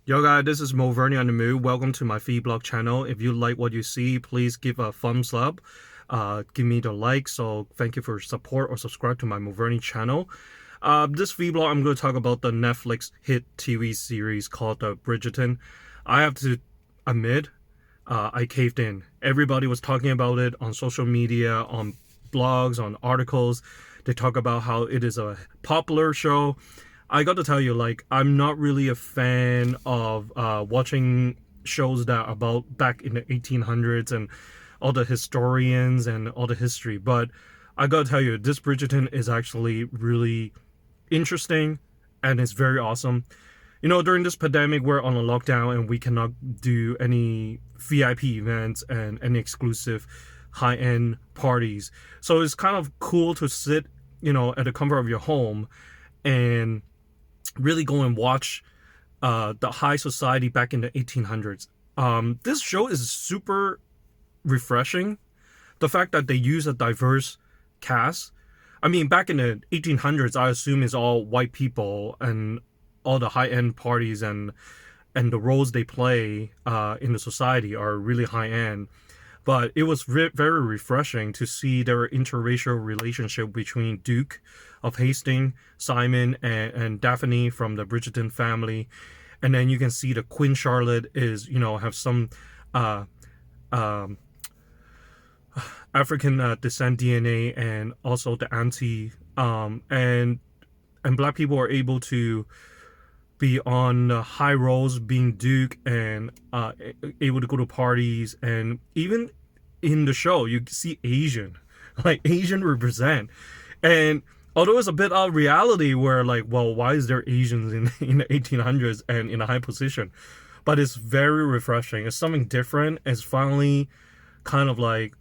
Yo guys, this is Mo Verney on the Move. Welcome to my Blog channel. If you like what you see, please give a thumbs up. Give me the like. So thank you for your support or subscribe to my Mo Verney channel. This Blog, I'm going to talk about the Netflix hit TV series called Bridgerton. I have to admit, I caved in. Everybody was talking about it on social media, on blogs, on articles. They talk about how it is a popular show. I got to tell you, like, I'm not really a fan of watching shows that are about back in the 1800s and all the historians and all the history. But I got to tell you, this Bridgerton is actually really interesting and it's very awesome. You know, during this pandemic, we're on a lockdown and we cannot do any VIP events and any exclusive high-end parties. So it's kind of cool to sit, at the comfort of your home and really go and watch the high society back in the 1800s. This show is super refreshing. The fact that they use a diverse cast. I mean, back in the 1800s, I assume it's all white people and all the high-end parties and the roles they play in the society are really high-end. But it was very refreshing to see their interracial relationship between Duke of Hastings, Simon, and Daphne from the Bridgerton family. And then you can see the Queen Charlotte is, have some um, African descent DNA, and also the auntie. And black people are able to be on high roles, being Duke, and able to go to parties. And even in the show, you see Asian, like Asian represent. And although it's a bit of reality where, like, well, why is there Asians in the 1800s and in a high position? But it's very refreshing. It's something different. It's finally kind of like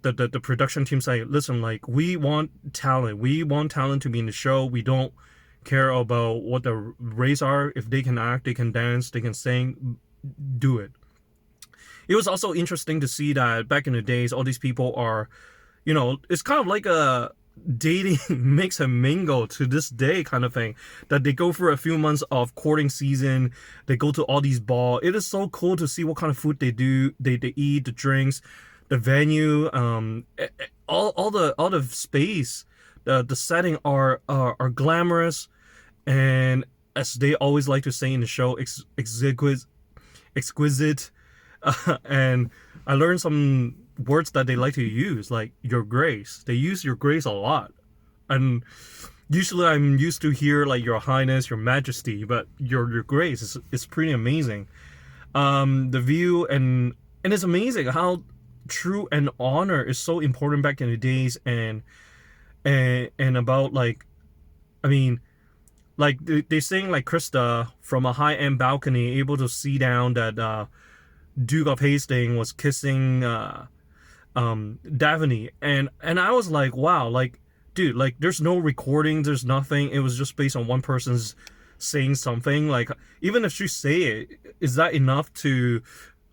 the production team saying, listen, like, we want talent. We want talent to be in the show. We don't care about what the race are. If they can act, they can dance, they can sing, do it. It was also interesting to see that back in the days, all these people are, it's kind of like a dating mix and mingle to this day kind of thing, that they go through a few months of courting season. They go to all these balls. It is so cool to see what kind of food they do. They eat, the drinks, the venue, all the space, the setting are glamorous. And as they always like to say in the show, exquisite. And I learned some words that they like to use, like your grace. They use your grace a lot. And usually I'm used to hear like your highness, your majesty, but your grace is pretty amazing. The view, and it's amazing how true and honor is so important back in the days. And about, like, I mean, like they sing like Krista from a high-end balcony, able to see down that Duke of Hastings was kissing Daphne, and I was like, wow, like, dude, like, there's no recording, there's nothing. It was just based on one person's saying something. Like, even if she say it, is that enough to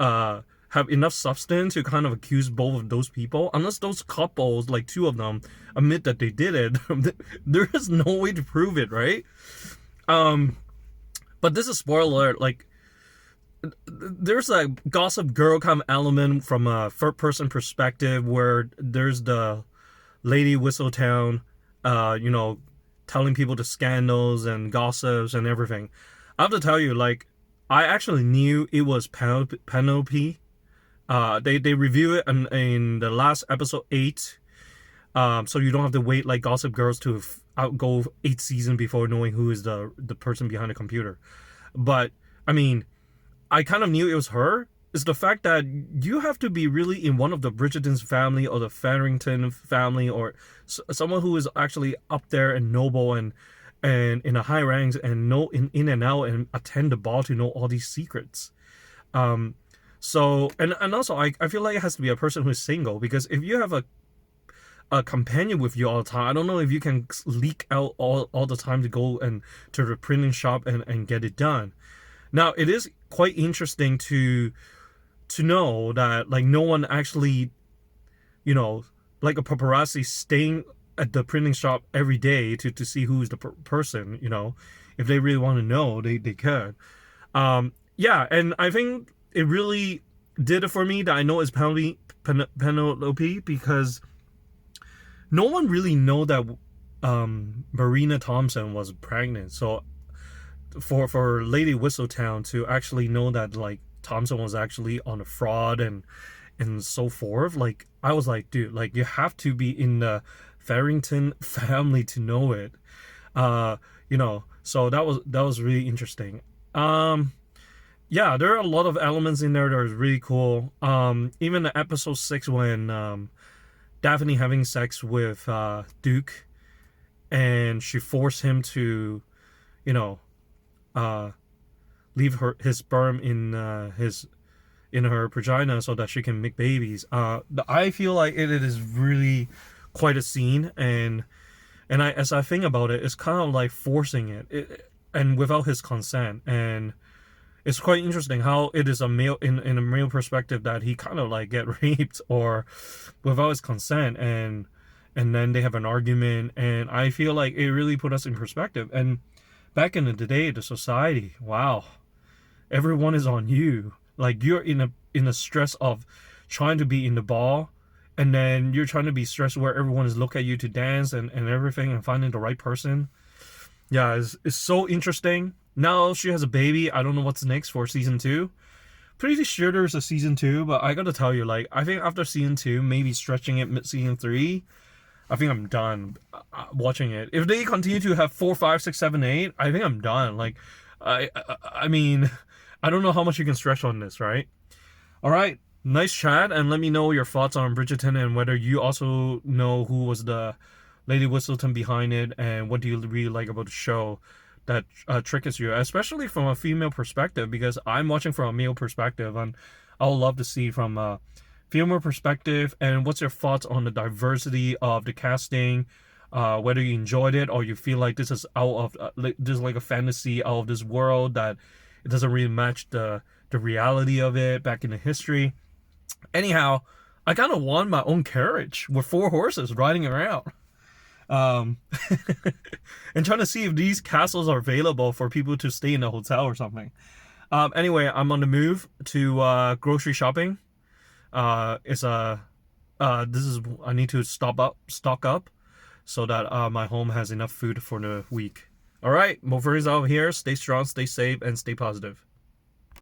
have enough substance to kind of accuse both of those people? Unless those couples, like two of them, admit that they did it, there is no way to prove it, right? But this is spoiler alert. Like, there's a Gossip Girl kind of element from a third person perspective, where there's the Lady Whistledown, telling people the scandals and gossips and everything. I have to tell you, like, I actually knew it was Penelope. They review it in the last episode 8. So you don't have to wait like Gossip Girls to outgo 8 seasons before knowing who is the person behind the computer. But I mean, I kind of knew it was her. Is the fact that you have to be really in one of the Bridgerton's family or the Farrington family, or someone who is actually up there and noble and in the high ranks and know in and out and attend the ball to know all these secrets. So and also I feel like it has to be a person who is single, because if you have a companion with you all the time, I don't know if you can leak out all the time to go and to the printing shop and get it done. Now, it is quite interesting to know that, like, no one actually, like a paparazzi staying at the printing shop every day to see who's the person, if they really want to know, they could. Yeah, and I think it really did it for me that I know it's Penelope because no one really know that Marina Thompson was pregnant. So for Lady Whistledown to actually know that like Thompson was actually on a fraud and so forth, like I was like, dude, like you have to be in the Farrington family to know it. Uh, so that was really interesting. Yeah, there are a lot of elements in there that are really cool. Even the episode 6 when Daphne having sex with Duke and she forced him to, you know, uh, leave his sperm in her vagina so that she can make babies. I feel like it is really quite a scene, and as I think about it, it's kind of like forcing and without his consent, and it's quite interesting how it is a male in a male perspective that he kind of like get raped or without his consent, and then they have an argument, and I feel like it really put us in perspective. And back in the day, the society, wow, everyone is on you. Like you're in a stress of trying to be in the ball, and then you're trying to be stressed where everyone is look at you to dance and everything and finding the right person. Yeah, it's so interesting. Now she has a baby. I don't know what's next for season 2. Pretty sure there's a season 2, but I gotta tell you, like I think after season 2, maybe stretching it mid season 3, I think I'm done watching it. If they continue to have 4, 5, 6, 7, 8, I think I'm done. Like, I mean, I don't know how much you can stretch on this, right? All right, nice chat, and let me know your thoughts on Bridgerton and whether you also know who was the Lady Whistledown behind it, and what do you really like about the show that triggers you, especially from a female perspective, because I'm watching from a male perspective, and I'll love to see from a female perspective. And what's your thoughts on the diversity of the casting? Whether you enjoyed it or you feel like this is out of this is like a fantasy out of this world that it doesn't really match the reality of it back in the history. Anyhow, I kind of want my own carriage with 4 horses riding around. Um, and trying to see if these castles are available for people to stay in a hotel or something. Anyway, I'm on the move to grocery shopping. It's this is I need to stock up, so that my home has enough food for the week. All right, Mover is out here. Stay strong, stay safe, and stay positive.